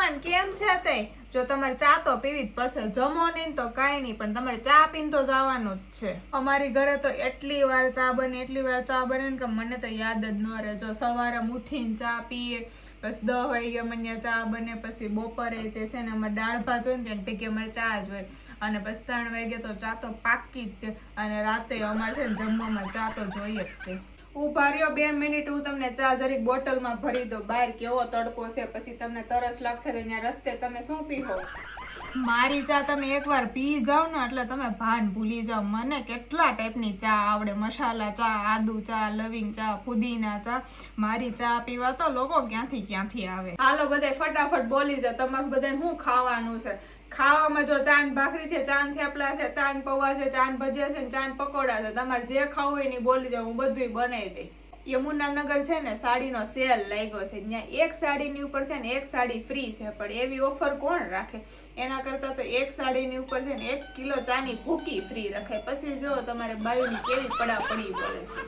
મહેમાન કેમ છે તે? જો તમારે ચા તો પીવી જ પડશે, જમો નહીં તો કાંઈ નહીં, પણ તમારે ચા પીને તો જવાનું જ છે. અમારી ઘરે તો એટલી વાર ચા બને ને કે મને તો યાદ જ ન રહે. જો સવારે ઉઠીને ચા પીએ, પછી 10 વાગે મને ચા બને, પછી બપોરે તે છે ને અમારે દાળ ભાત હોય ને તેને ભેગી અમારે ચા જ હોય, અને પછી 3 વાગે તો ચા તો પાકી જ તે, અને રાતે અમારે છે ને જમવામાં ચા તો જોઈએ જ તે. ઉભા રહ્યો 2 મિનિટ, હું તમને ચા જરીક બોટલમાં ભરી દઉં. બહાર કેવો તડકો છે, પછી તમને તરસ લાગશે તો ત્યાં રસ્તે તમે શું પીવો? મારી ચા તમે એકવાર પી જાવ ને એટલે તમે ભાન ભૂલી જાવ. મને કેટલા ટાઈપની ચા આવડે, મસાલા ચા, આદુ ચા, લવિંગ ચા, પુદીના ચા. મારી ચા પીવા તો લોકો ક્યાંથી આવે. હાલો બધાય ફટાફટ બોલી જાવ, તમારે બધાને શું ખાવાનું છે? ખાવામાં જો ચાંદ ભાખરી છે, ચાંદ થેપલા છે, ચાંદ પૌવા છે, ચાંદ ભજીયા છે, ચાંદ પકોડા છે. તમારે જે ખાવું હોય ને બોલી જાવ, હું બધું બનાવી દઈ. યમુનાનગર છે ને સાડીનો સેલ લાગ્યો છે, ત્યાં એક સાડીની ઉપર છે ને એક સાડી ફ્રી છે, પણ એવી ઓફર કોણ રાખે? એના કરતા તો એક સાડીની ઉપર છે ને 1 કિલો ચાની ભૂકી ફ્રી રખાય. પછી જો તમારે બાયુની કેવી પડાપડી બોલે છે.